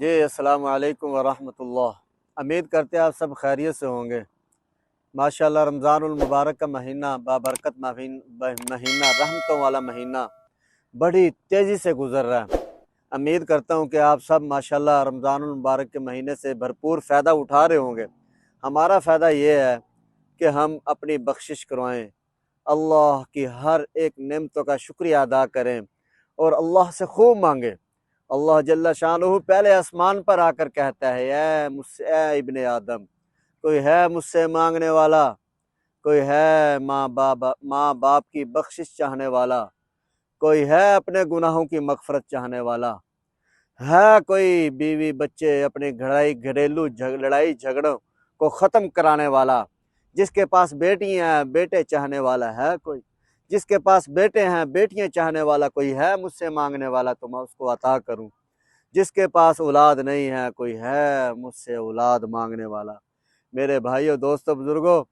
جی السلام علیکم ورحمۃ اللہ۔ امید کرتے ہیں آپ سب خیریت سے ہوں گے۔ ماشاءاللہ رمضان المبارک کا مہینہ بابرکت مہینہ، رحمتوں والا مہینہ بڑی تیزی سے گزر رہا ہے۔ امید کرتا ہوں کہ آپ سب ماشاءاللہ رمضان المبارک کے مہینے سے بھرپور فائدہ اٹھا رہے ہوں گے۔ ہمارا فائدہ یہ ہے کہ ہم اپنی بخشش کروائیں، اللہ کی ہر ایک نعمتوں کا شکریہ ادا کریں اور اللہ سے خوب مانگیں۔ اللہ جل شانہ پہلے آسمان پر آ کر کہتا ہے، اے ابن آدم، کوئی ہے مجھ سے مانگنے والا؟ کوئی ہے ماں باپ کی بخشش چاہنے والا؟ کوئی ہے اپنے گناہوں کی مغفرت چاہنے والا؟ ہے کوئی بیوی بچے اپنے گھریلو لڑائی جھگڑوں کو ختم کرانے والا؟ جس کے پاس بیٹیاں ہیں بیٹے چاہنے والا ہے کوئی؟ جس کے پاس بیٹے ہیں بیٹیاں چاہنے والا کوئی ہے مجھ سے مانگنے والا تو میں اس کو عطا کروں؟ جس کے پاس اولاد نہیں ہے کوئی ہے مجھ سے اولاد مانگنے والا؟ میرے بھائیوں دوستوں بزرگوں،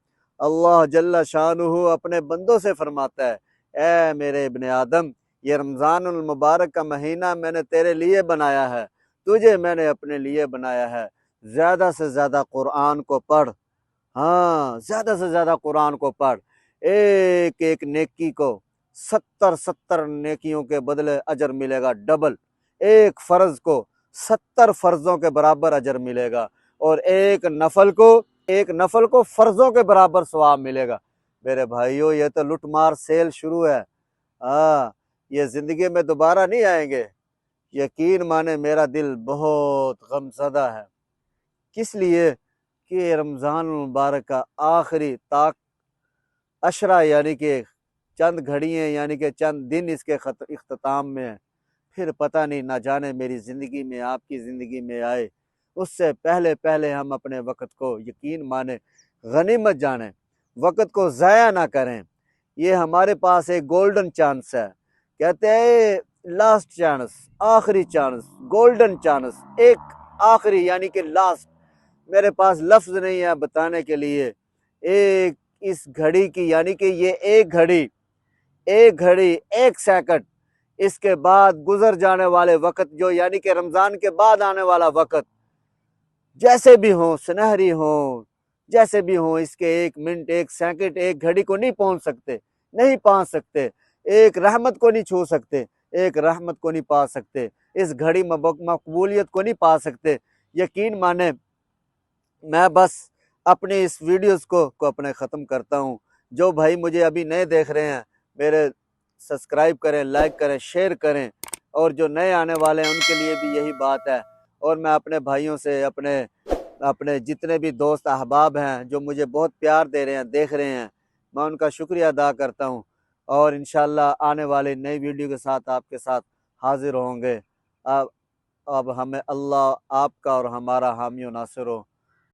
اللہ جل شانہ اپنے بندوں سے فرماتا ہے، اے میرے ابن آدم، یہ رمضان المبارک کا مہینہ میں نے تیرے لیے بنایا ہے، تجھے میں نے اپنے لیے بنایا ہے، زیادہ سے زیادہ قرآن کو پڑھ۔ ہاں، زیادہ سے زیادہ قرآن کو پڑھ۔ ایک ایک نیکی کو 70 نیکیوں کے بدلے اجر ملے گا، ڈبل۔ ایک فرض کو 70 فرضوں کے برابر اجر ملے گا، اور ایک نفل کو فرضوں کے برابر ثواب ملے گا۔ میرے بھائیوں، یہ تو لٹ مار سیل شروع ہے۔ یہ زندگی میں دوبارہ نہیں آئیں گے۔ یقین مانے میرا دل بہت غمزدہ ہے۔ کس لیے؟ کہ رمضان المبارک کا آخری عشرہ یعنی کہ چند گھڑیاں یعنی کہ چند دن اس کے اختتام میں ہے۔ پھر پتہ نہیں، نہ جانے میری زندگی میں آپ کی زندگی میں آئے، اس سے پہلے ہم اپنے وقت کو یقین مانیں، غنیمت جانیں، وقت کو ضائع نہ کریں۔ یہ ہمارے پاس ایک گولڈن چانس ہے، کہتے ہیں لاسٹ چانس، آخری چانس، گولڈن چانس، ایک آخری یعنی کہ لاسٹ۔ میرے پاس لفظ نہیں ہے بتانے کے لیے ایک اس گھڑی کی، یعنی کہ یہ ایک گھڑی، ایک سیکنڈ، اس کے بعد گزر جانے والے وقت جو یعنی کہ رمضان کے بعد آنے والا وقت، جیسے بھی ہوں، سنہری ہوں، جیسے بھی ہوں، اس کے ایک منٹ، ایک سیکنڈ، ایک گھڑی کو نہیں پہنچ سکتے، ایک رحمت کو نہیں چھو سکتے، ایک رحمت کو نہیں پا سکتے، اس گھڑی مقبولیت کو نہیں پا سکتے۔ یقین مانے، میں بس اپنی اس ویڈیوز کو اپنے ختم کرتا ہوں۔ جو بھائی مجھے ابھی نئے دیکھ رہے ہیں، میرے سبسکرائب کریں، لائک کریں، شیئر کریں، اور جو نئے آنے والے ہیں ان کے لیے بھی یہی بات ہے۔ اور میں اپنے بھائیوں سے، اپنے جتنے بھی دوست احباب ہیں جو مجھے بہت پیار دے رہے ہیں، دیکھ رہے ہیں، میں ان کا شکریہ ادا کرتا ہوں، اور انشاءاللہ آنے والے نئی ویڈیو کے ساتھ آپ کے ساتھ حاضر ہوں گے۔ اب ہمیں اللہ آپ کا اور ہمارا حامی و ناصر ہو۔